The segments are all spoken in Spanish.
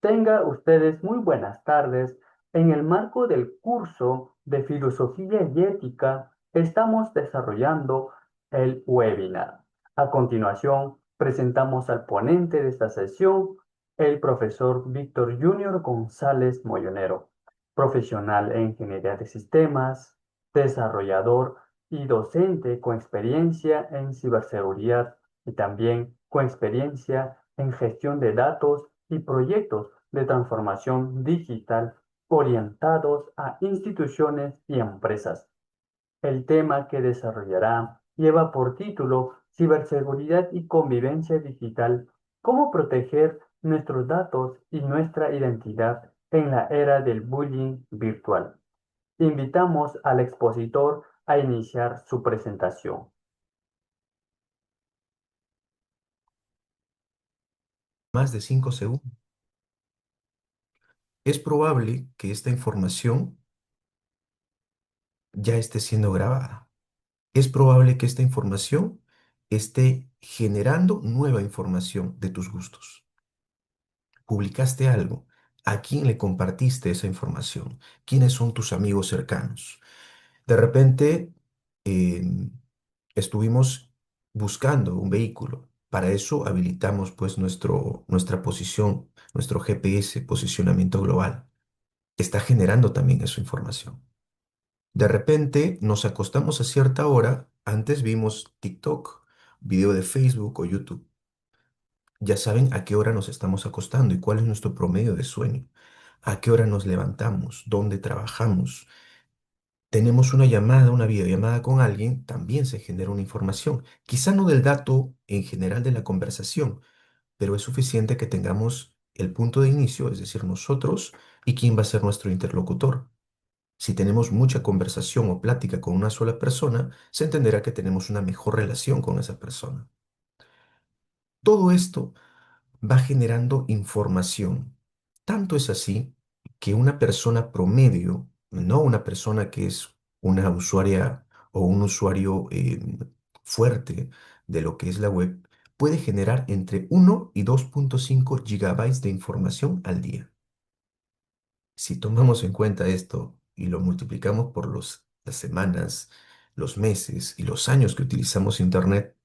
Tenga ustedes muy buenas tardes. En el marco del curso de Filosofía y Ética, estamos desarrollando el webinar. A continuación, presentamos al ponente de esta sesión, el profesor Víctor Junior González Moyonero, profesional en Ingeniería de Sistemas, desarrollador y docente con experiencia en ciberseguridad y también con experiencia en gestión de datos y proyectos de transformación digital orientados a instituciones y empresas. El tema que desarrollará lleva por título Ciberseguridad y convivencia digital, cómo proteger nuestros datos y nuestra identidad en la era del bullying virtual. Invitamos al expositor a iniciar su presentación. Más de 5 segundos. Es probable que esta información ya esté siendo grabada. Es probable que esta información esté generando nueva información de tus gustos. Publicaste algo. ¿A quién le compartiste esa información? ¿Quiénes son tus amigos cercanos? De repente, em, estuvimos buscando un vehículo. Para eso habilitamos pues nuestra posición, nuestro GPS, posicionamiento global. Está generando también esa información. De repente nos acostamos a cierta hora, antes vimos TikTok, video de Facebook o YouTube. Ya saben a qué hora nos estamos acostando y cuál es nuestro promedio de sueño, a qué hora nos levantamos, dónde trabajamos. Tenemos una llamada, una videollamada con alguien, también se genera una información. Quizá no del dato en general de la conversación, pero es suficiente que tengamos el punto de inicio, es decir, nosotros y quién va a ser nuestro interlocutor. Si tenemos mucha conversación o plática con una sola persona, se entenderá que tenemos una mejor relación con esa persona. Todo esto va generando información. Tanto es así que una persona promedio, no una persona que es una usuaria o un usuario fuerte de lo que es la web, puede generar entre 1 y 2,5 gigabytes de información al día. Si tomamos en cuenta esto y lo multiplicamos por las semanas, los meses y los años que utilizamos Internet,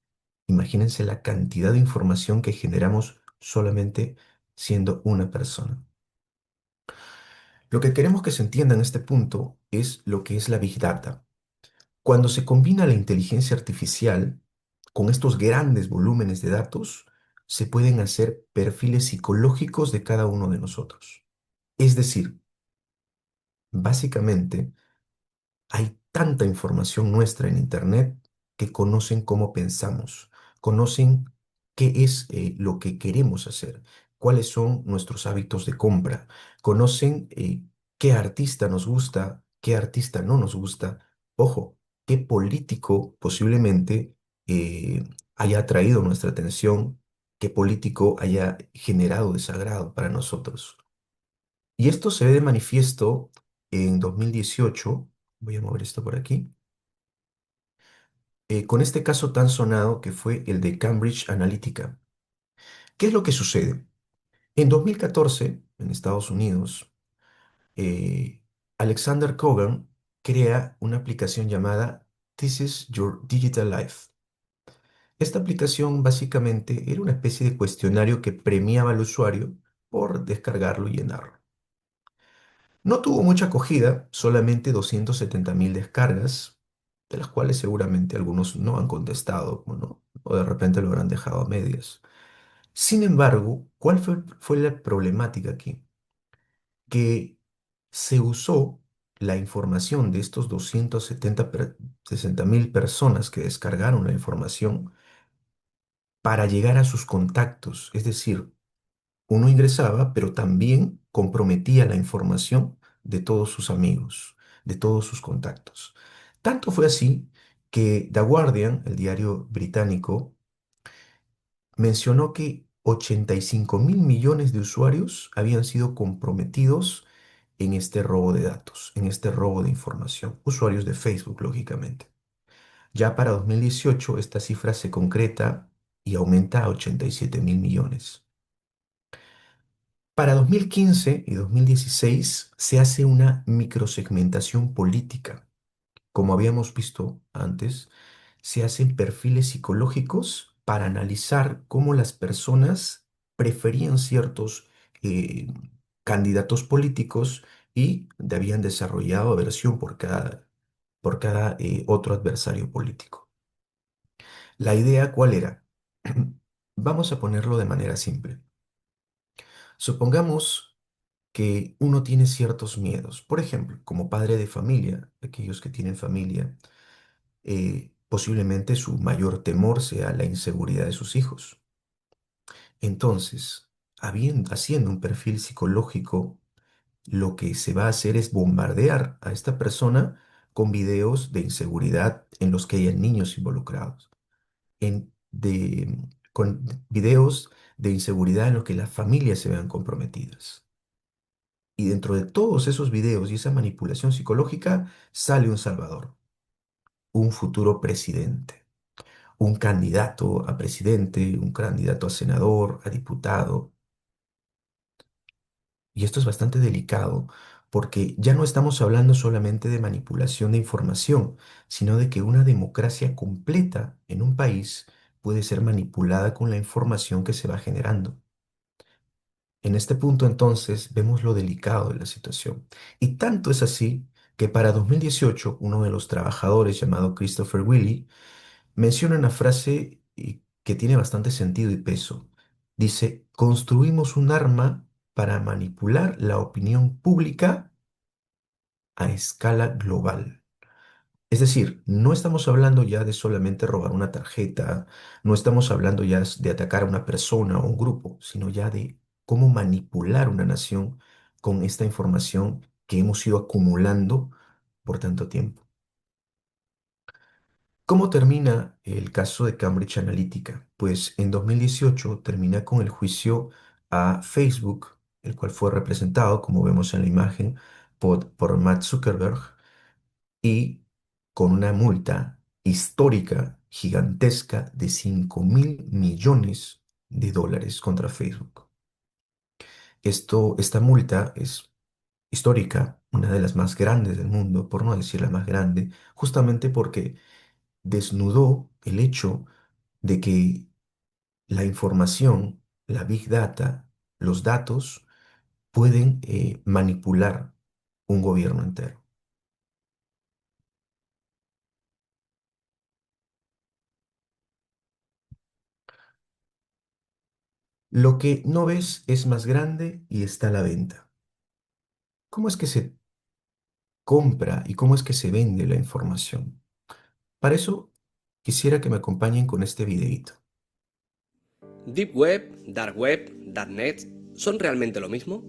imagínense la cantidad de información que generamos solamente siendo una persona. Lo que queremos que se entienda en este punto es lo que es la Big Data. Cuando se combina la inteligencia artificial con estos grandes volúmenes de datos, se pueden hacer perfiles psicológicos de cada uno de nosotros. Es decir, básicamente, hay tanta información nuestra en Internet que conocen cómo pensamos, conocen qué es lo que queremos hacer, cuáles son nuestros hábitos de compra, conocen qué artista nos gusta, qué artista no nos gusta, ojo, qué político posiblemente eh, haya atraído nuestra atención, qué político haya generado desagrado para nosotros. Y esto se ve de manifiesto en 2018. Voy a mover esto por aquí. Con este caso tan sonado que fue el de Cambridge Analytica. ¿Qué es lo que sucede? En 2014, en Estados Unidos, eh, Alexander Kogan crea una aplicación llamada This is Your Digital Life. Esta aplicación básicamente era una especie de cuestionario que premiaba al usuario por descargarlo y llenarlo. No tuvo mucha acogida, solamente 270.000 descargas, de las cuales seguramente algunos no han contestado, ¿no? O de repente lo habrán dejado a medias. Sin embargo, ¿cuál fue la problemática aquí? Que se usó la información de estos 260.000 personas que descargaron la información para llegar a sus contactos, es decir, uno ingresaba, pero también comprometía la información de todos sus amigos, de todos sus contactos. Tanto fue así que The Guardian, el diario británico, mencionó que 85.000 millones de usuarios habían sido comprometidos en este robo de datos, en este robo de información. Usuarios de Facebook, lógicamente. Ya para 2018 esta cifra se concreta y aumenta a 87.000 millones. Para 2015 y 2016 se hace una microsegmentación política. Como habíamos visto antes, se hacen perfiles psicológicos para analizar cómo las personas preferían ciertos eh, candidatos políticos y habían desarrollado aversión por cada otro adversario político. La idea, ¿cuál era? Vamos a ponerlo de manera simple. Supongamos que uno tiene ciertos miedos. Por ejemplo, como padre de familia, aquellos que tienen familia, posiblemente su mayor temor sea la inseguridad de sus hijos. Entonces, haciendo un perfil psicológico, lo que se va a hacer es bombardear a esta persona con videos de inseguridad en los que hayan niños involucrados, con videos de inseguridad en los que las familias se vean comprometidas. Y dentro de todos esos videos y esa manipulación psicológica sale un salvador, un futuro presidente, un candidato a presidente, un candidato a senador, a diputado. Y esto es bastante delicado porque ya no estamos hablando solamente de manipulación de información, sino de que una democracia completa en un país puede ser manipulada con la información que se va generando. En este punto entonces vemos lo delicado de la situación. Y tanto es así que para 2018 uno de los trabajadores llamado Christopher Willey menciona una frase que tiene bastante sentido y peso. Dice, construimos un arma para manipular la opinión pública a escala global. Es decir, no estamos hablando ya de solamente robar una tarjeta, no estamos hablando ya de atacar a una persona o un grupo, sino ya de cómo manipular una nación con esta información que hemos ido acumulando por tanto tiempo. ¿Cómo termina el caso de Cambridge Analytica? Pues en 2018 termina con el juicio a Facebook, el cual fue representado, como vemos en la imagen, por Mark Zuckerberg y con una multa histórica, gigantesca, de 5.000 millones de dólares contra Facebook. Esta multa es histórica, una de las más grandes del mundo, por no decir la más grande, justamente porque desnudó el hecho de que la información, la big data, los datos pueden manipular un gobierno entero. Lo que no ves es más grande y está a la venta. ¿Cómo es que se compra y cómo es que se vende la información? Para eso quisiera que me acompañen con este videíto. ¿Deep Web, Dark Web, Darknet son realmente lo mismo?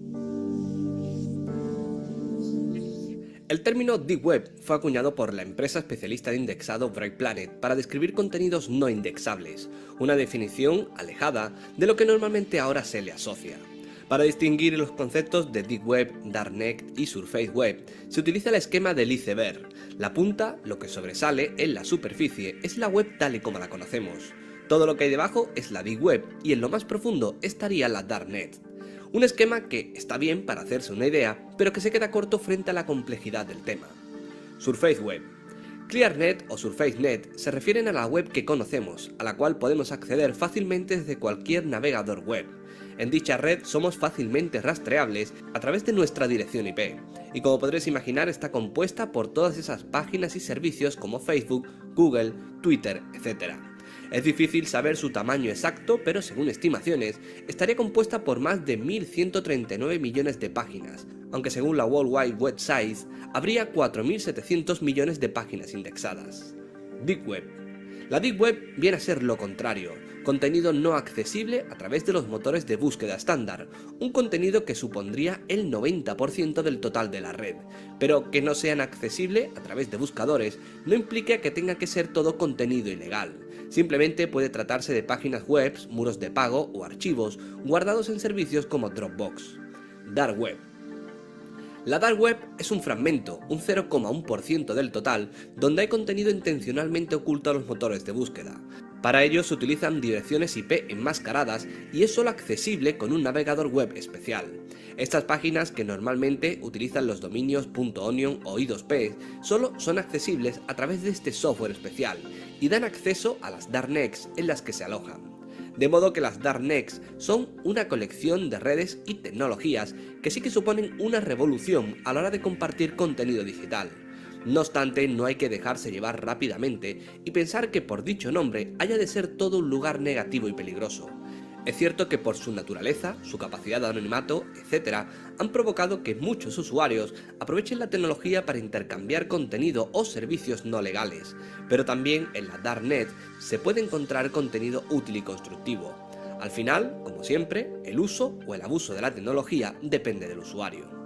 El término Deep Web fue acuñado por la empresa especialista de indexado BrightPlanet para describir contenidos no indexables, una definición alejada de lo que normalmente ahora se le asocia. Para distinguir los conceptos de Deep Web, Darknet y Surface Web, se utiliza el esquema del iceberg. La punta, lo que sobresale en la superficie, es la web tal y como la conocemos. Todo lo que hay debajo es la Deep Web y en lo más profundo estaría la Darknet. Un esquema que está bien para hacerse una idea, pero que se queda corto frente a la complejidad del tema. Surface Web. ClearNet o SurfaceNet se refieren a la web que conocemos, a la cual podemos acceder fácilmente desde cualquier navegador web. En dicha red somos fácilmente rastreables a través de nuestra dirección IP, y como podréis imaginar está compuesta por todas esas páginas y servicios como Facebook, Google, Twitter, etc. Es difícil saber su tamaño exacto, pero según estimaciones, estaría compuesta por más de 1.139 millones de páginas, aunque según la World Wide Web Size, habría 4.700 millones de páginas indexadas. Deep Web. La Deep Web viene a ser lo contrario, contenido no accesible a través de los motores de búsqueda estándar, un contenido que supondría el 90% del total de la red, pero que no sean accesible a través de buscadores no implica que tenga que ser todo contenido ilegal. Simplemente puede tratarse de páginas web, muros de pago o archivos guardados en servicios como Dropbox. Dark Web. La Dark Web es un fragmento, un 0,1% del total, donde hay contenido intencionalmente oculto a los motores de búsqueda. Para ello se utilizan direcciones IP enmascaradas y es solo accesible con un navegador web especial. Estas páginas, que normalmente utilizan los dominios .onion o i2p, solo son accesibles a través de este software especial y dan acceso a las darknets en las que se alojan. De modo que las darknets son una colección de redes y tecnologías que sí que suponen una revolución a la hora de compartir contenido digital. No obstante, no hay que dejarse llevar rápidamente y pensar que por dicho nombre haya de ser todo un lugar negativo y peligroso. Es cierto que por su naturaleza, su capacidad de anonimato, etc., han provocado que muchos usuarios aprovechen la tecnología para intercambiar contenido o servicios no legales, pero también en la Darknet se puede encontrar contenido útil y constructivo. Al final, como siempre, el uso o el abuso de la tecnología depende del usuario.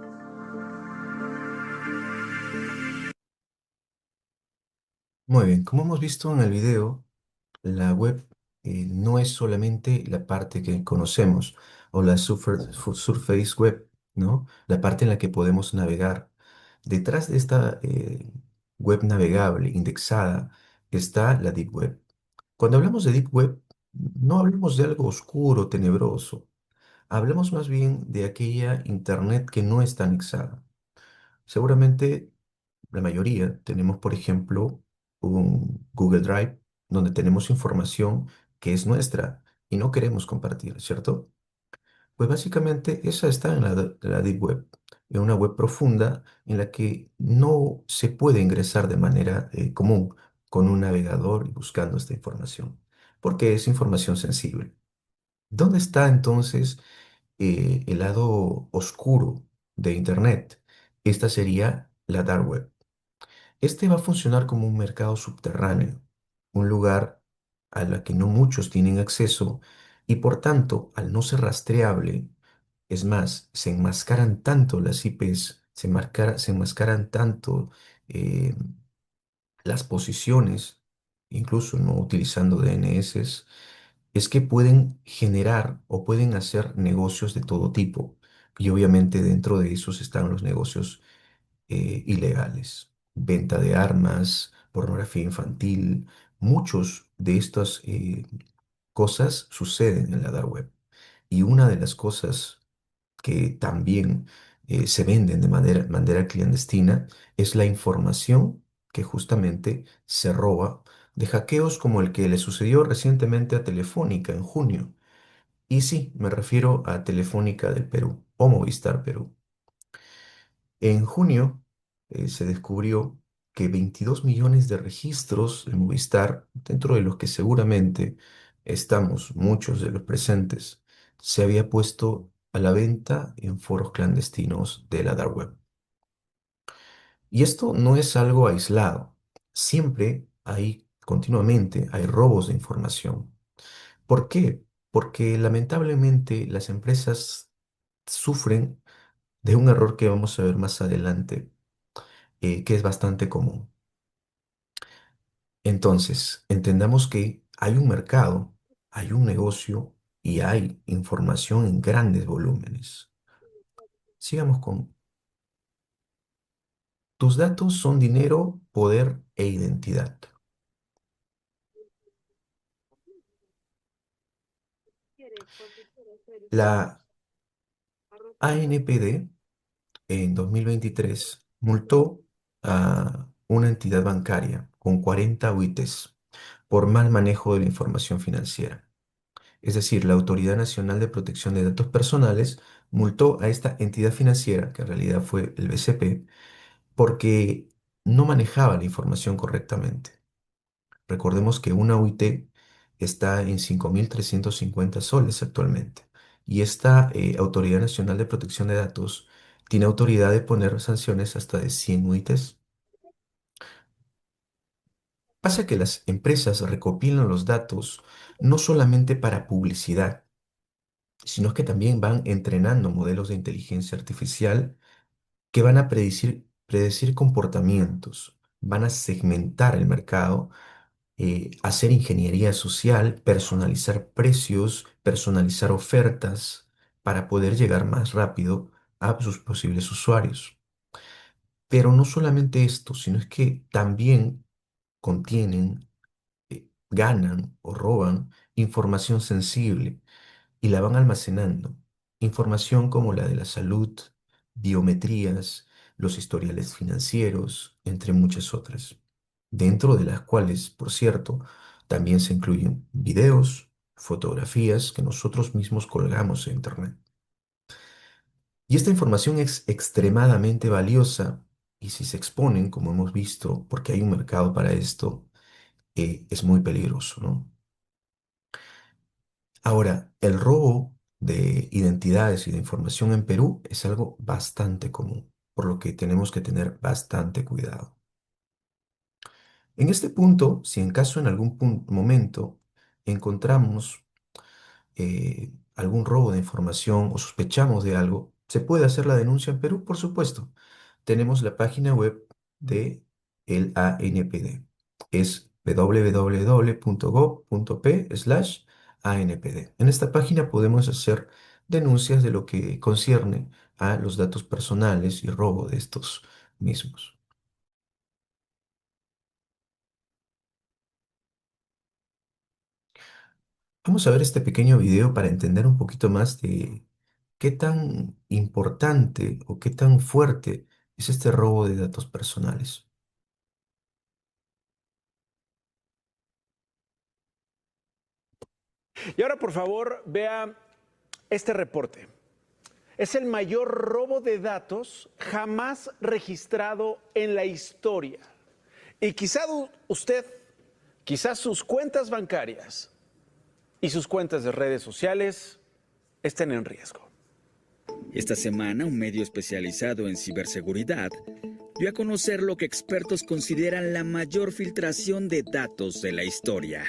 Muy bien, como hemos visto en el video, la web no es solamente la parte que conocemos o la surface web, ¿no? La parte en la que podemos navegar. Detrás de esta web navegable, indexada, está la deep web. Cuando hablamos de deep web, no hablamos de algo oscuro, tenebroso. Hablamos más bien de aquella internet que no está anexada. Seguramente la mayoría tenemos, por ejemplo, un Google Drive donde tenemos información que es nuestra y no queremos compartir, ¿cierto? Pues básicamente esa está en la Deep Web, en una web profunda en la que no se puede ingresar de manera común con un navegador y buscando esta información, porque es información sensible. ¿Dónde está entonces el lado oscuro de Internet? Esta sería la Dark Web. Este va a funcionar como un mercado subterráneo, un lugar a la que no muchos tienen acceso y por tanto, al no ser rastreable, es más, se enmascaran tanto las IPs, se enmascaran tanto eh, las posiciones, incluso no utilizando DNS, es que pueden generar o pueden hacer negocios de todo tipo. Y obviamente dentro de esos están los negocios ilegales, venta de armas, pornografía infantil. Muchos de estas cosas suceden en la dark web. Y una de las cosas que también se venden de manera clandestina es la información que justamente se roba de hackeos como el que le sucedió recientemente a Telefónica en junio. Y sí, me refiero a Telefónica del Perú o Movistar Perú. En junio se descubrió que 22 millones de registros de Movistar, dentro de los que seguramente estamos muchos de los presentes, se había puesto a la venta en foros clandestinos de la dark web. Y esto no es algo aislado. Siempre hay, continuamente, hay robos de información. ¿Por qué? Porque lamentablemente las empresas sufren de un error que vamos a ver más adelante que es bastante común. Entonces, entendamos que hay un mercado, hay un negocio y hay información en grandes volúmenes. Sigamos con, tus datos son dinero, poder e identidad. La ANPD en 2023 multó a una entidad bancaria con 40 UITs por mal manejo de la información financiera. Es decir, la Autoridad Nacional de Protección de Datos Personales multó a esta entidad financiera, que en realidad fue el BCP, porque no manejaba la información correctamente. Recordemos que una UIT está en 5.350 soles actualmente y esta Autoridad Nacional de Protección de Datos tiene autoridad de poner sanciones hasta de 100 UITs. Pasa que las empresas recopilan los datos no solamente para publicidad, sino que también van entrenando modelos de inteligencia artificial que van a predecir comportamientos, van a segmentar el mercado, hacer ingeniería social, personalizar precios, personalizar ofertas para poder llegar más rápido a sus posibles usuarios. Pero no solamente esto, sino es que también contienen ganan o roban información sensible y la van almacenando. Información como la de la salud, biometrías, los historiales financieros, entre muchas otras, dentro de las cuales, por cierto, también se incluyen videos, fotografías que nosotros mismos colgamos en Internet. Y esta información es extremadamente valiosa y si se exponen, como hemos visto, porque hay un mercado para esto, es muy peligroso, ¿no? Ahora, el robo de identidades y de información en Perú es algo bastante común, por lo que tenemos que tener bastante cuidado. En este punto, si en caso en algún momento encontramos algún robo de información o sospechamos de algo, ¿se puede hacer la denuncia en Perú? Por supuesto. Tenemos la página web de el ANPD. Es www.gov.p/ANPD. En esta página podemos hacer denuncias de lo que concierne a los datos personales y robo de estos mismos. Vamos a ver este pequeño video para entender un poquito más de qué tan importante o qué tan fuerte es este robo de datos personales. Y ahora, por favor, vea este reporte. Es el mayor robo de datos jamás registrado en la historia. Y quizá usted, quizás sus cuentas bancarias y sus cuentas de redes sociales estén en riesgo. Esta semana, un medio especializado en ciberseguridad dio a conocer lo que expertos consideran la mayor filtración de datos de la historia.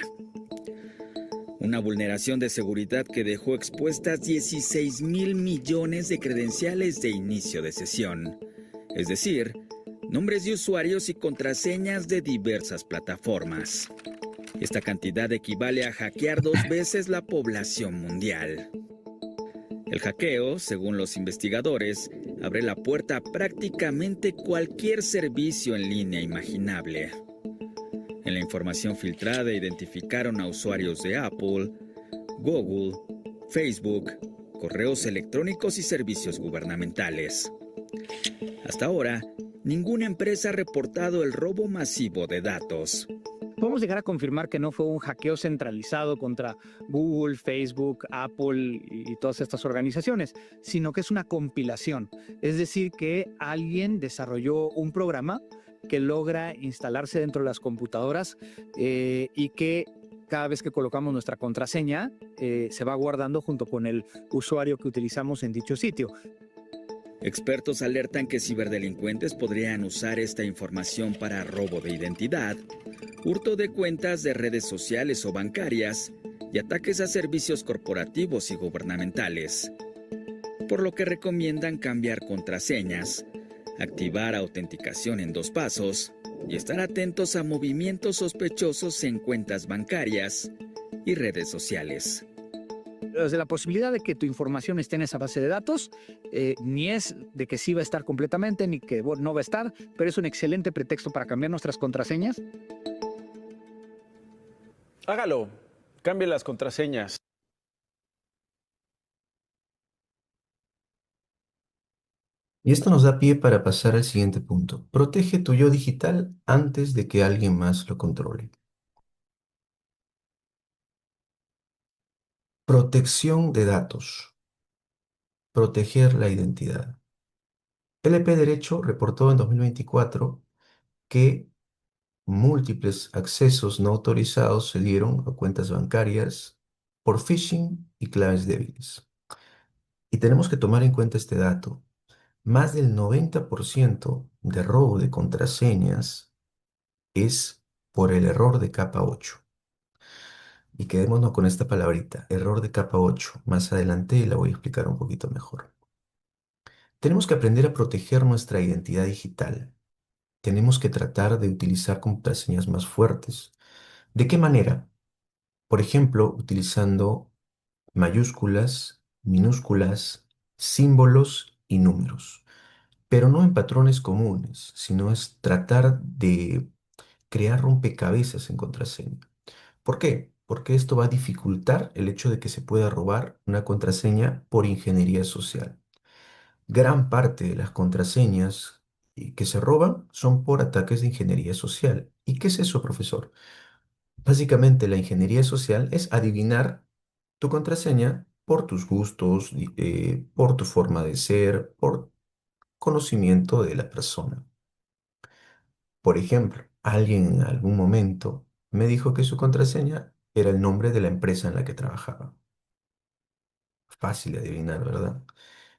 Una vulneración de seguridad que dejó expuestas 16,000 millones de credenciales de inicio de sesión, es decir, nombres de usuarios y contraseñas de diversas plataformas. Esta cantidad equivale a hackear 2 veces la población mundial. El hackeo, según los investigadores, abre la puerta a prácticamente cualquier servicio en línea imaginable. En la información filtrada identificaron a usuarios de Apple, Google, Facebook, correos electrónicos y servicios gubernamentales. Hasta ahora, ninguna empresa ha reportado el robo masivo de datos. Podemos llegar a confirmar que no fue un hackeo centralizado contra Google, Facebook, Apple y todas estas organizaciones, sino que es una compilación. Es decir, que alguien desarrolló un programa que logra instalarse dentro de las computadoras y que cada vez que colocamos nuestra contraseña se va guardando junto con el usuario que utilizamos en dicho sitio. Expertos alertan que ciberdelincuentes podrían usar esta información para robo de identidad, hurto de cuentas de redes sociales o bancarias y ataques a servicios corporativos y gubernamentales. Por lo que recomiendan cambiar contraseñas, activar autenticación en 2 pasos y estar atentos a movimientos sospechosos en cuentas bancarias y redes sociales. Desde la posibilidad de que tu información esté en esa base de datos, ni es de que sí va a estar completamente, ni que no va a estar, pero es un excelente pretexto para cambiar nuestras contraseñas. Hágalo, cambie las contraseñas. Y esto nos da pie para pasar al siguiente punto. Protege tu yo digital antes de que alguien más lo controle. Protección de datos. Proteger la identidad. LP Derecho reportó en 2024 que múltiples accesos no autorizados se dieron a cuentas bancarias por phishing y claves débiles. Y tenemos que tomar en cuenta este dato. Más del 90% de robo de contraseñas es por el error de capa 8. Y quedémonos con esta palabrita, error de capa 8. Más adelante la voy a explicar un poquito mejor. Tenemos que aprender a proteger nuestra identidad digital. Tenemos que tratar de utilizar contraseñas más fuertes. ¿De qué manera? Por ejemplo, utilizando mayúsculas, minúsculas, símbolos y números. Pero no en patrones comunes, sino es tratar de crear rompecabezas en contraseña. ¿Por qué? Porque esto va a dificultar el hecho de que se pueda robar una contraseña por ingeniería social. Gran parte de las contraseñas que se roban son por ataques de ingeniería social. ¿Y qué es eso, profesor? Básicamente, la ingeniería social es adivinar tu contraseña por tus gustos, por tu forma de ser, por conocimiento de la persona. Por ejemplo, alguien en algún momento me dijo que su contraseña era el nombre de la empresa en la que trabajaba. Fácil de adivinar, ¿verdad?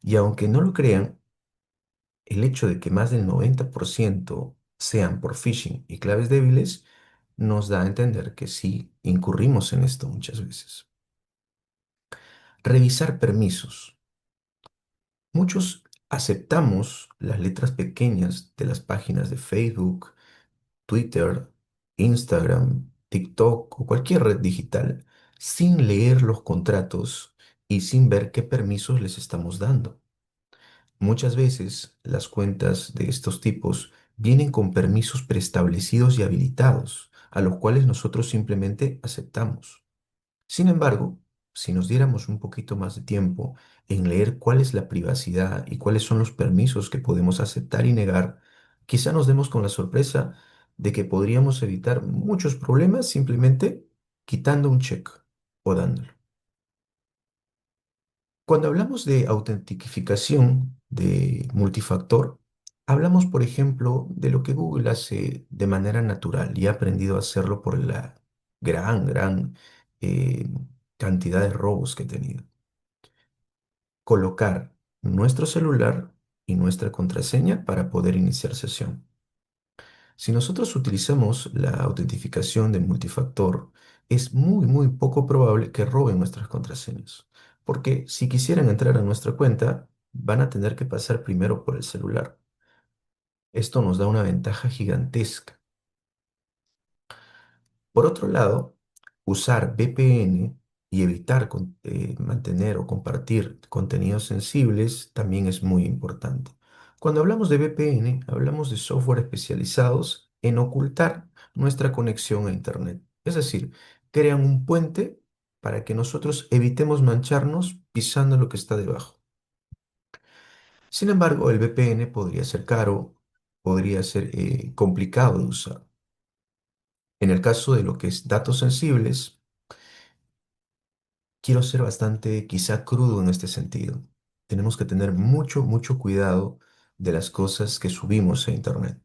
Y aunque no lo crean, el hecho de que más del 90% sean por phishing y claves débiles nos da a entender que sí incurrimos en esto muchas veces. Revisar permisos. Muchos aceptamos las letras pequeñas de las páginas de Facebook, Twitter, Instagram, TikTok o cualquier red digital sin leer los contratos y sin ver qué permisos les estamos dando. Muchas veces las cuentas de estos tipos vienen con permisos preestablecidos y habilitados, a los cuales nosotros simplemente aceptamos. Sin embargo, si nos diéramos un poquito más de tiempo en leer cuál es la privacidad y cuáles son los permisos que podemos aceptar y negar, quizá nos demos con la sorpresa de que podríamos evitar muchos problemas simplemente quitando un check o dándolo. Cuando hablamos de autentificación de multifactor, hablamos, por ejemplo, de lo que Google hace de manera natural y ha aprendido a hacerlo por la gran eh, cantidad de robos que ha tenido. Colocar nuestro celular y nuestra contraseña para poder iniciar sesión. Si nosotros utilizamos la autentificación de multifactor, es muy poco probable que roben nuestras contraseñas, porque si quisieran entrar a nuestra cuenta, van a tener que pasar primero por el celular. Esto nos da una ventaja gigantesca. Por otro lado, usar VPN y evitar mantener o compartir contenidos sensibles también es muy importante. Cuando hablamos de VPN, hablamos de software especializados en ocultar nuestra conexión a Internet. Es decir, crean un puente para que nosotros evitemos mancharnos pisando lo que está debajo. Sin embargo, el VPN podría ser caro, podría ser complicado de usar. En el caso de lo que es datos sensibles, quiero ser bastante quizá crudo en este sentido. Tenemos que tener mucho cuidado de las cosas que subimos a Internet.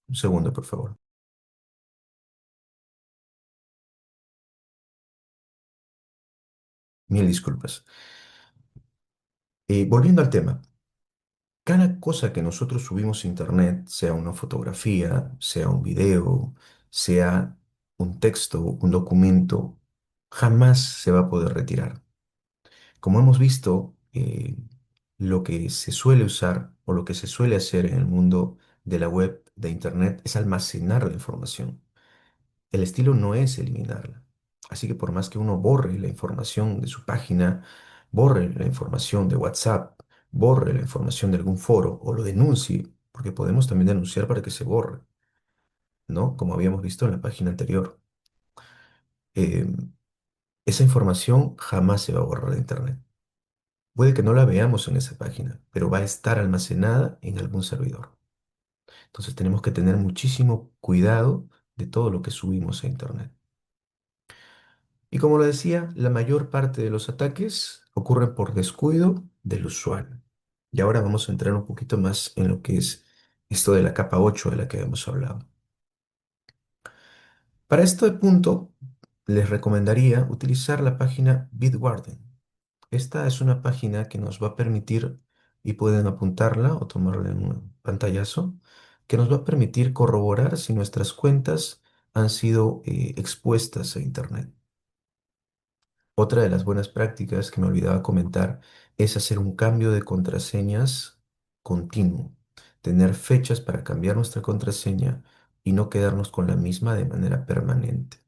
Un segundo, por favor. Mil disculpas. Volviendo al tema, cada cosa que nosotros subimos a Internet, sea una fotografía, sea un video, sea un texto, un documento, jamás se va a poder retirar. Como hemos visto, lo que se suele usar o lo que se suele hacer en el mundo de la web, de Internet, es almacenar la información. El estilo no es eliminarla. Así que por más que uno borre la información de su página, borre la información de WhatsApp, borre la información de algún foro o lo denuncie, porque podemos también denunciar para que se borre, ¿no? Como habíamos visto en la página anterior. Em, esa información jamás se va a borrar de Internet. Puede que no la veamos en esa página, pero va a estar almacenada en algún servidor. Entonces tenemos que tener muchísimo cuidado de todo lo que subimos a Internet. Y como lo decía, la mayor parte de los ataques ocurren por descuido del usuario. Y ahora vamos a entrar un poquito más en lo que es esto de la capa 8 de la que hemos hablado. Para este punto, les recomendaría utilizar la página Bitwarden. Esta es una página que nos va a permitir, y pueden apuntarla o tomarla en un pantallazo, que nos va a permitir corroborar si nuestras cuentas han sido expuestas a Internet. Otra de las buenas prácticas que me olvidaba comentar es hacer un cambio de contraseñas continuo, tener fechas para cambiar nuestra contraseña y no quedarnos con la misma de manera permanente.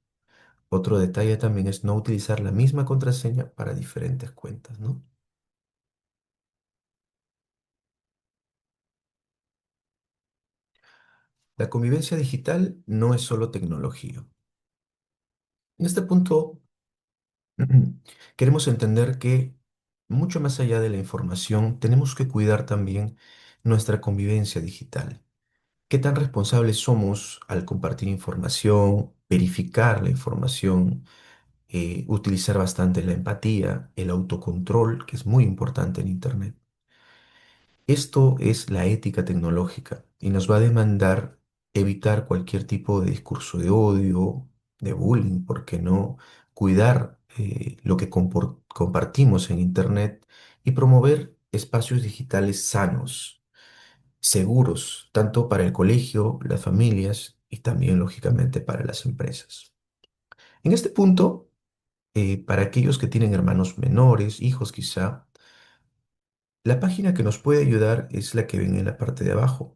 Otro detalle también es no utilizar la misma contraseña para diferentes cuentas, ¿no? La convivencia digital no es solo tecnología. En este punto, queremos entender que mucho más allá de la información, tenemos que cuidar también nuestra convivencia digital. ¿Qué tan responsables somos al compartir información, verificar la información, utilizar bastante la empatía, el autocontrol, que es muy importante en Internet? Esto es la ética tecnológica y nos va a demandar evitar cualquier tipo de discurso de odio, de bullying, ¿por qué no? Cuidar lo que compartimos en Internet y promover espacios digitales sanos, seguros, tanto para el colegio, las familias y también, lógicamente, para las empresas. En este punto, para aquellos que tienen hermanos menores, hijos quizá, la página que nos puede ayudar es la que ven en la parte de abajo,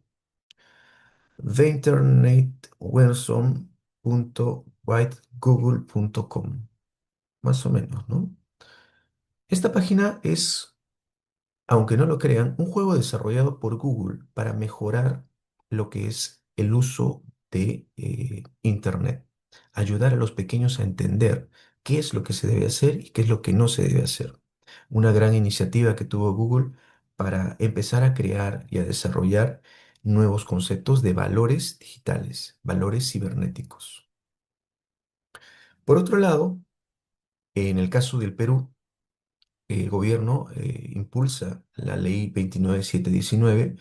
theinternetwelsom.whitegoogle.com, más o menos, ¿no? Esta página es, aunque no lo crean, un juego desarrollado por Google para mejorar lo que es el uso de Internet, ayudar a los pequeños a entender qué es lo que se debe hacer y qué es lo que no se debe hacer. Una gran iniciativa que tuvo Google para empezar a crear y a desarrollar nuevos conceptos de valores digitales, valores cibernéticos. Por otro lado, en el caso del Perú, el gobierno impulsa la ley 29719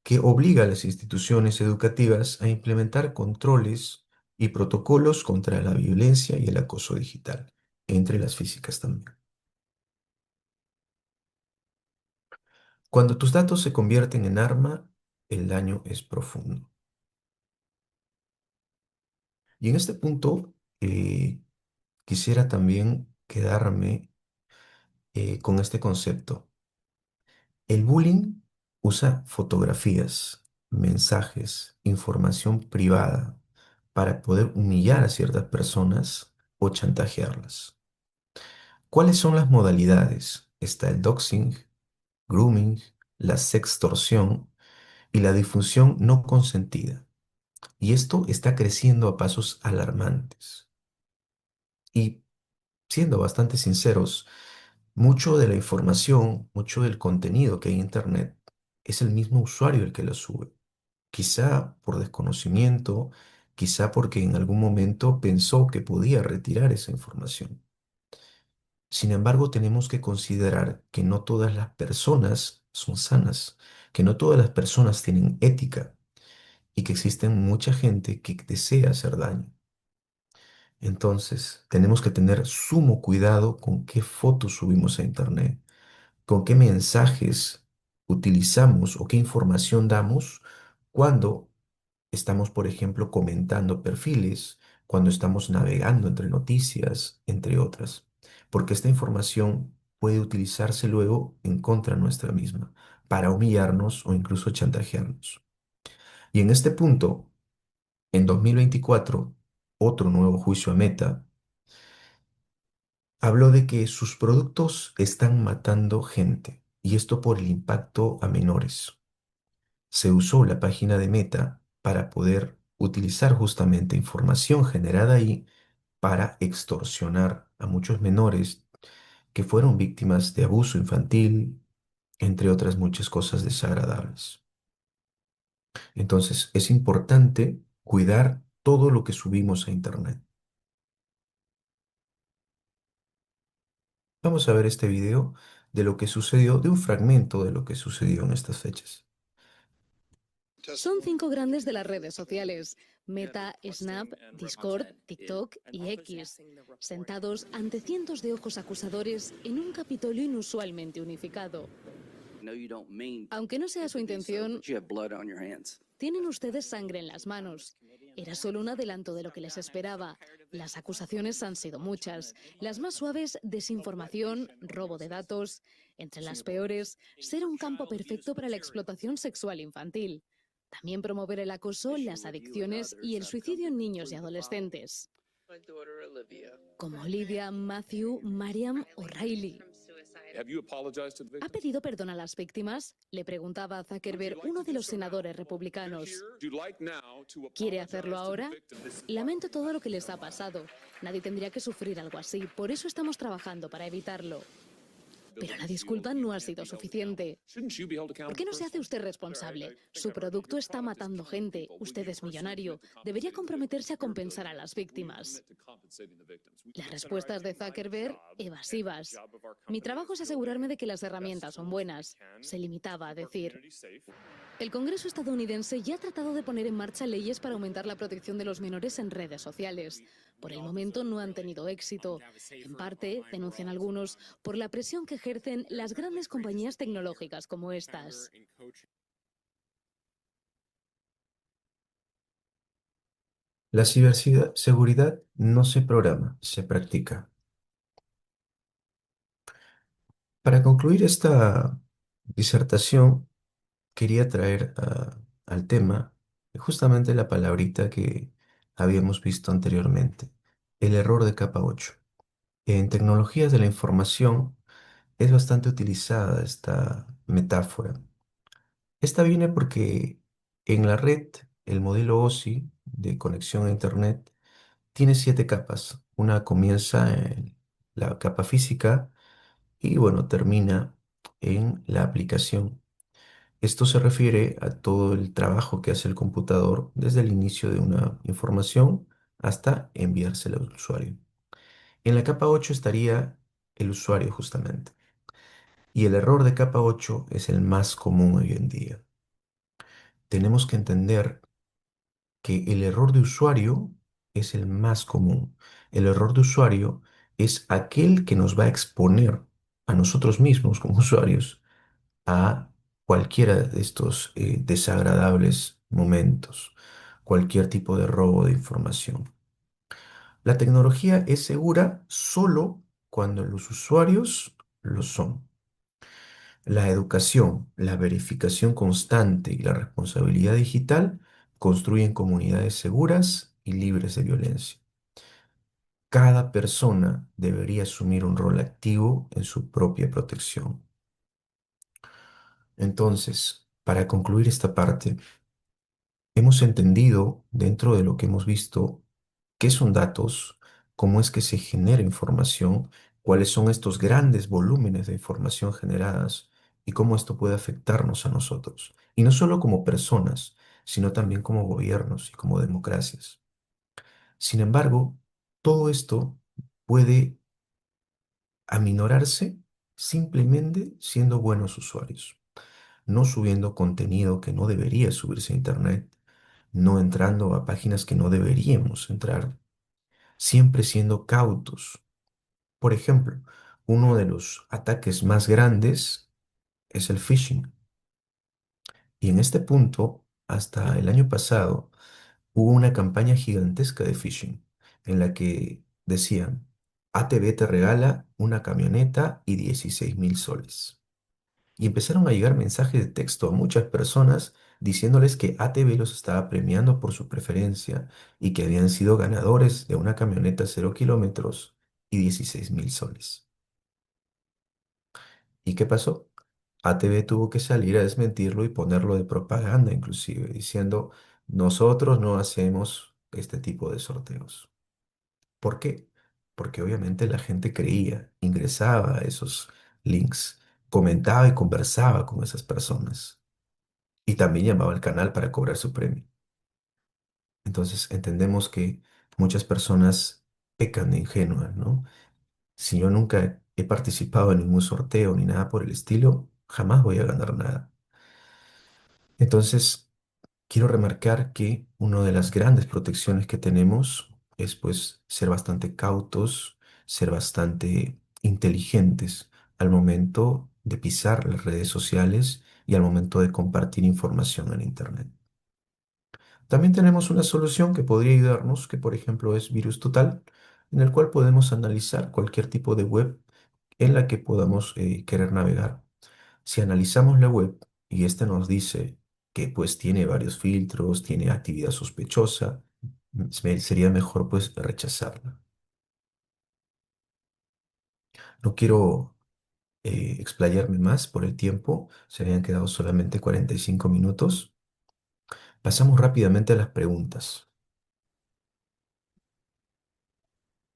que obliga a las instituciones educativas a implementar controles y protocolos contra la violencia y el acoso digital, entre las físicas también. Cuando tus datos se convierten en arma, el daño es profundo. Y en este punto quisiera también quedarme con este concepto. El bullying usa fotografías, mensajes, información privada para poder humillar a ciertas personas o chantajearlas. ¿Cuáles son las modalidades? Está el doxing, grooming, la sextorsión y la difusión no consentida. Y esto está creciendo a pasos alarmantes. Y siendo bastante sinceros, mucho de la información, mucho del contenido que hay en Internet es el mismo usuario el que lo sube. Quizá por desconocimiento, quizá porque en algún momento pensó que podía retirar esa información. Sin embargo, tenemos que considerar que no todas las personas son sanas, que no todas las personas tienen ética y que existen mucha gente que desea hacer daño. Entonces, tenemos que tener sumo cuidado con qué fotos subimos a Internet, con qué mensajes utilizamos o qué información damos cuando estamos, por ejemplo, comentando perfiles, cuando estamos navegando entre noticias, entre otras, porque esta información puede utilizarse luego en contra nuestra misma, para humillarnos o incluso chantajearnos. Y en este punto, en 2024, otro nuevo juicio a Meta habló de que sus productos están matando gente, y esto por el impacto a menores. Se usó la página de Meta para poder utilizar justamente información generada ahí para extorsionar a muchos menores que fueron víctimas de abuso infantil, entre otras muchas cosas desagradables. Entonces, es importante cuidar todo lo que subimos a Internet. Vamos a ver este video de lo que sucedió, de un fragmento de lo que sucedió en estas fechas. Son 5 grandes de las redes sociales: Meta, Snap, Discord, TikTok y X, sentados ante cientos de ojos acusadores en un Capitolio inusualmente unificado. Aunque no sea su intención, tienen ustedes sangre en las manos. Era solo un adelanto de lo que les esperaba. Las acusaciones han sido muchas. Las más suaves, desinformación, robo de datos. Entre las peores, ser un campo perfecto para la explotación sexual infantil. También promover el acoso, las adicciones y el suicidio en niños y adolescentes. Como Olivia, Matthew, Mariam o Riley. ¿Ha pedido perdón a las víctimas? Le preguntaba a Zuckerberg, uno de los senadores republicanos. ¿Quiere hacerlo ahora? Lamento todo lo que les ha pasado. Nadie tendría que sufrir algo así. Por eso estamos trabajando para evitarlo. Pero la disculpa no ha sido suficiente. ¿Por qué no se hace usted responsable? Su producto está matando gente. Usted es millonario. Debería comprometerse a compensar a las víctimas. Las respuestas de Zuckerberg, evasivas. Mi trabajo es asegurarme de que las herramientas son buenas. Se limitaba a decir. El Congreso estadounidense ya ha tratado de poner en marcha leyes para aumentar la protección de los menores en redes sociales. Por el momento no han tenido éxito. En parte, denuncian algunos, por la presión que ejercen las grandes compañías tecnológicas como estas. La ciberseguridad no se programa, se practica. Para concluir esta disertación, quería traer al tema justamente la palabrita que habíamos visto anteriormente, el error de capa 8. En tecnologías de la información es bastante utilizada esta metáfora. Esta viene porque en la red, el modelo OSI de conexión a Internet tiene 7 capas. Una comienza en la capa física y bueno, termina en la aplicación. Esto se refiere a todo el trabajo que hace el computador desde el inicio de una información hasta enviársela al usuario. En la capa 8 estaría el usuario justamente. Y el error de capa 8 es el más común hoy en día. Tenemos que entender que el error de usuario es el más común. El error de usuario es aquel que nos va a exponer a nosotros mismos como usuarios a cualquiera de estos desagradables momentos, cualquier tipo de robo de información. La tecnología es segura solo cuando los usuarios lo son. La educación, la verificación constante y la responsabilidad digital construyen comunidades seguras y libres de violencia. Cada persona debería asumir un rol activo en su propia protección. Entonces, para concluir esta parte, hemos entendido dentro de lo que hemos visto qué son datos, cómo es que se genera información, cuáles son estos grandes volúmenes de información generadas y cómo esto puede afectarnos a nosotros. Y no solo como personas, sino también como gobiernos y como democracias. Sin embargo, todo esto puede aminorarse simplemente siendo buenos usuarios, no subiendo contenido que no debería subirse a Internet, no entrando a páginas que no deberíamos entrar, siempre siendo cautos. Por ejemplo, uno de los ataques más grandes es el phishing. Y en este punto, hasta el año pasado, hubo una campaña gigantesca de phishing en la que decían, ATV te regala una camioneta y 16.000 soles. Y empezaron a llegar mensajes de texto a muchas personas diciéndoles que ATV los estaba premiando por su preferencia y que habían sido ganadores de una camioneta 0 kilómetros y 16.000 soles. ¿Y qué pasó? ATV tuvo que salir a desmentirlo y ponerlo de propaganda inclusive, diciendo, nosotros no hacemos este tipo de sorteos. ¿Por qué? Porque obviamente la gente creía, ingresaba a esos links, comentaba y conversaba con esas personas y también llamaba al canal para cobrar su premio. Entonces entendemos que muchas personas pecan de ingenuas, ¿no? Si yo nunca he participado en ningún sorteo ni nada por el estilo, jamás voy a ganar nada. Entonces, quiero remarcar que una de las grandes protecciones que tenemos es pues ser bastante cautos, ser bastante inteligentes al momento de pisar las redes sociales y al momento de compartir información en Internet. También tenemos una solución que podría ayudarnos, que por ejemplo es Virus Total, en el cual podemos analizar cualquier tipo de web en la que podamos querer navegar. Si analizamos la web y este nos dice que pues tiene varios filtros, tiene actividad sospechosa, sería mejor pues rechazarla. No quiero explayarme más por el tiempo. Se habían quedado solamente 45 minutos. Pasamos rápidamente a las preguntas.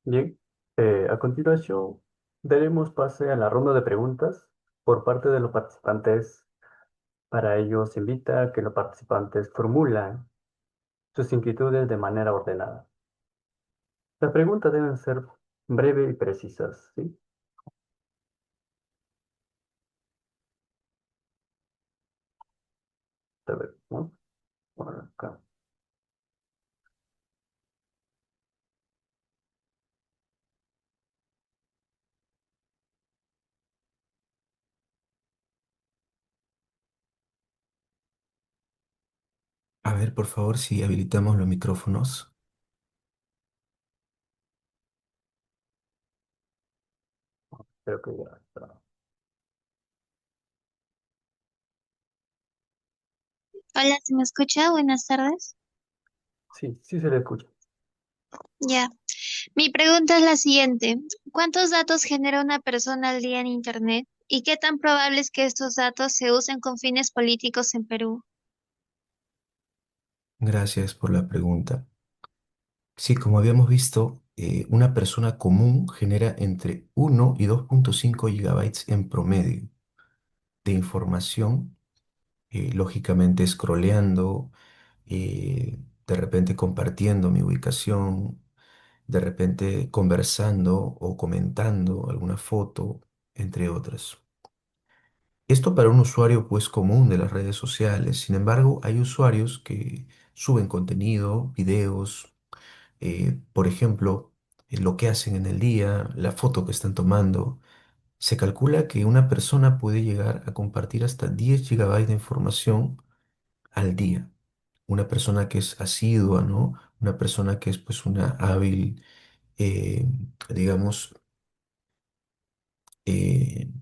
Bien, a continuación daremos pase a la ronda de preguntas por parte de los participantes. Para ello se invita a que los participantes formulan sus inquietudes de manera ordenada. Las preguntas deben ser breves y precisas, ¿sí? A ver, ¿no? Por acá. A ver, por favor, si habilitamos los micrófonos. Creo que ya está. Hola, ¿se me escucha? Buenas tardes. Sí, sí se le escucha. Ya. Mi pregunta es la siguiente. ¿Cuántos datos genera una persona al día en Internet? ¿Y qué tan probable es que estos datos se usen con fines políticos en Perú? Gracias por la pregunta. Sí, como habíamos visto, una persona común genera entre 1 y 2,5 gigabytes en promedio de información, lógicamente scrolleando, de repente compartiendo mi ubicación, de repente conversando o comentando alguna foto, entre otras. Esto para un usuario pues común de las redes sociales. Sin embargo, hay usuarios que suben contenido, videos, por ejemplo, lo que hacen en el día, la foto que están tomando. Se calcula que una persona puede llegar a compartir hasta 10 gigabytes de información al día. Una persona que es asidua, ¿no? Una persona que es pues una hábil, eh, digamos,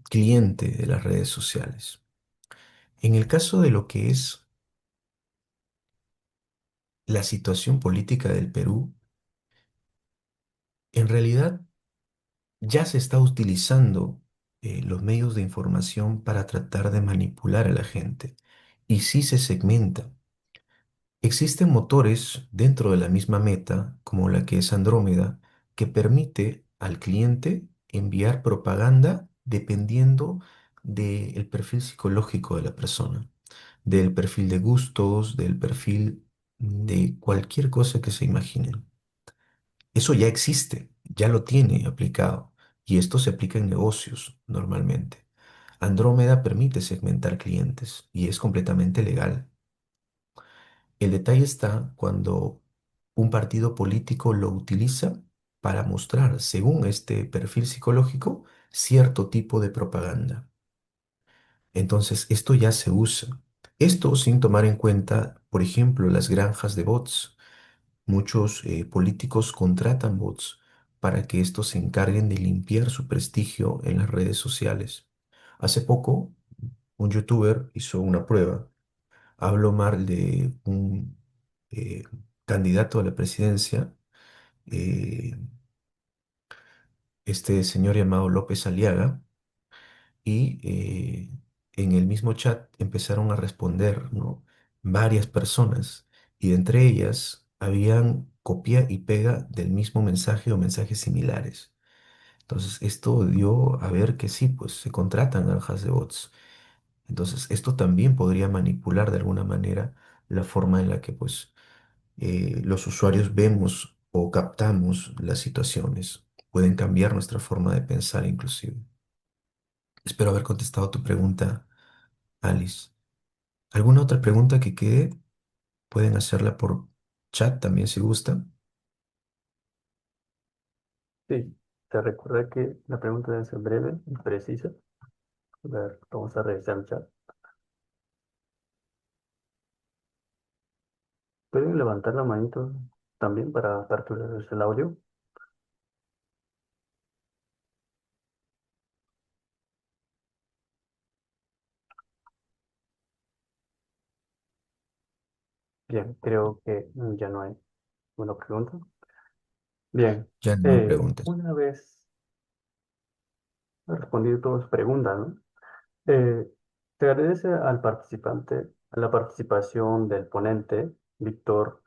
cliente de las redes sociales. En el caso de lo que es la situación política del Perú, en realidad ya se está utilizando los medios de información para tratar de manipular a la gente. Y sí se segmenta. Existen motores dentro de la misma meta, como la que es Andrómeda, que permite al cliente enviar propaganda dependiendo del perfil psicológico de la persona, del perfil de gustos, del perfil de cualquier cosa que se imaginen. Eso ya existe, ya lo tiene aplicado, y esto se aplica en negocios normalmente. Andrómeda permite segmentar clientes y es completamente legal. El detalle está cuando un partido político lo utiliza para mostrar, según este perfil psicológico, cierto tipo de propaganda. Entonces, esto ya se usa. Esto sin tomar en cuenta, por ejemplo, las granjas de bots. Muchos políticos contratan bots para que estos se encarguen de limpiar su prestigio en las redes sociales. Hace poco, un youtuber hizo una prueba. Habló mal de un eh, candidato a la presidencia, eh, este señor llamado López Aliaga, y en el mismo chat empezaron a responder, ¿no? Varias personas, y entre ellas habían copia y pega del mismo mensaje o mensajes similares. Entonces, esto dio a ver que sí, pues se contratan granjas de bots. Entonces, esto también podría manipular de alguna manera la forma en la que, pues, los usuarios vemos o captamos las situaciones. Pueden cambiar nuestra forma de pensar inclusive. Espero haber contestado tu pregunta, Alice. ¿Alguna otra pregunta que quede? Pueden hacerla por chat también si gustan. Sí, te recuerda que la pregunta debe ser breve y precisa. A ver, vamos a revisar el chat. ¿Pueden levantar la manito también para capturar el audio? Bien, creo que ya no hay una pregunta. Bien, Ya no hay preguntas. una vez respondido todas sus preguntas, ¿no? Eh, Se agradece al participante, a la participación del ponente, Víctor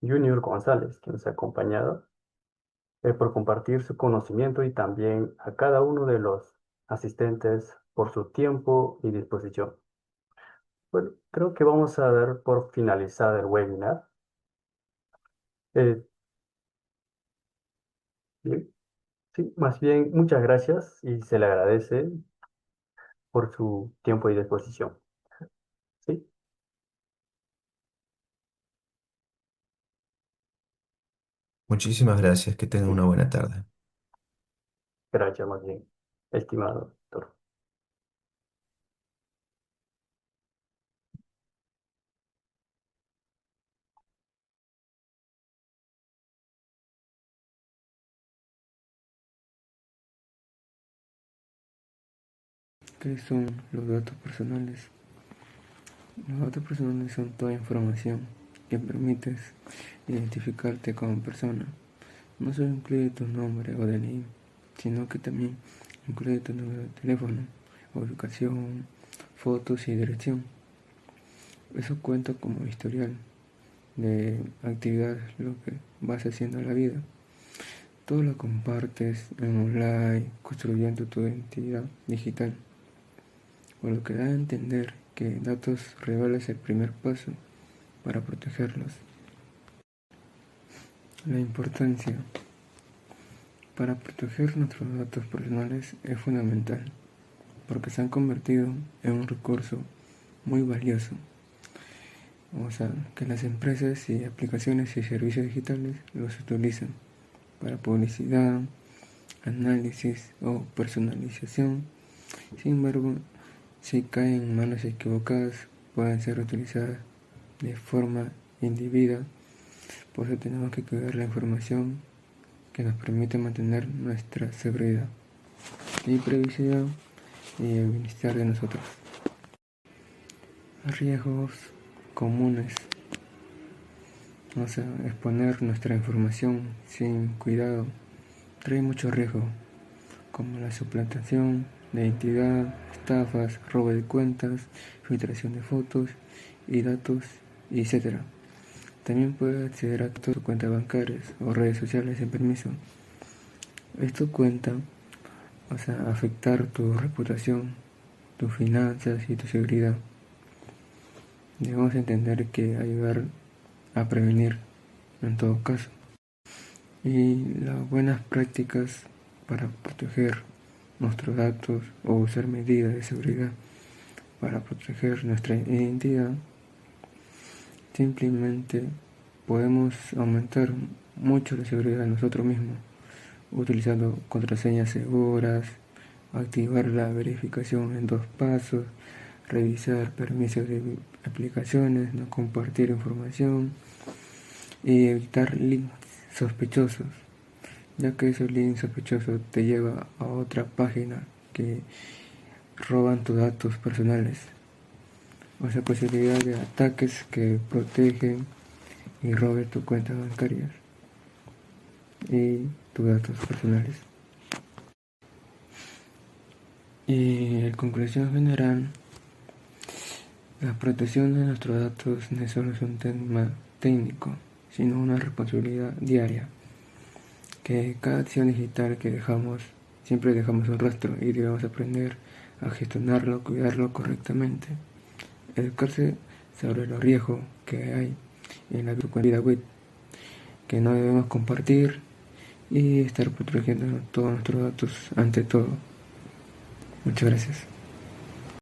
Junior González, que nos ha acompañado, por compartir su conocimiento y también a cada uno de los asistentes por su tiempo y disposición. Bueno, creo que vamos a dar por finalizado el webinar. Eh, Bien, sí, más bien, muchas gracias y se le agradece por su tiempo y disposición. Sí, Muchísimas gracias, que tengan sí, una buena tarde. gracias más bien, estimado doctor. ¿Qué son los datos personales? Los datos personales son toda información que permites identificarte como persona. No solo incluye tu nombre o DNI, sino que también incluye tu número de teléfono, ubicación, fotos y dirección. Eso cuenta como historial de actividades, lo que vas haciendo en la vida. Todo lo compartes en online, construyendo tu identidad digital, por lo que da a entender que datos revela el primer paso para protegerlos. La importancia para proteger nuestros datos personales es fundamental, porque se han convertido en un recurso muy valioso. O sea, que las empresas y aplicaciones y servicios digitales los utilizan para publicidad, análisis o personalización. Sin embargo, si caen en manos equivocadas, pueden ser utilizadas de forma indebida. Por eso tenemos que cuidar la información que nos permite mantener nuestra seguridad y privacidad y el bienestar de nosotros. Riesgos comunes. O sea, exponer nuestra información sin cuidado trae mucho riesgo, como la suplantación de identidad, estafas, robo de cuentas, filtración de fotos y datos, etc. También puede acceder a tus cuentas bancarias o redes sociales sin permiso. Esto cuenta, o sea, afectar tu reputación, tus finanzas y tu seguridad. Debemos entender que ayudar a prevenir en todo caso. Y las buenas prácticas para proteger nuestros datos o usar medidas de seguridad para proteger nuestra identidad, simplemente podemos aumentar mucho la seguridad de nosotros mismos utilizando contraseñas seguras, activar la verificación en 2 pasos, revisar permisos de aplicaciones, no compartir información y evitar links sospechosos, ya que esos links sospechosos te llevan a otra página que roban tus datos personales. O sea, posibilidad de ataques que protegen y roben tus cuentas bancarias y tus datos personales. Y en conclusión general, la protección de nuestros datos no es solo un tema técnico, sino una responsabilidad diaria, que cada acción digital que dejamos, siempre dejamos un rastro y debemos aprender a gestionarlo, cuidarlo correctamente, educarse sobre los riesgos que hay en la vida web, que no debemos compartir y estar protegiendo todos nuestros datos ante todo. Muchas gracias.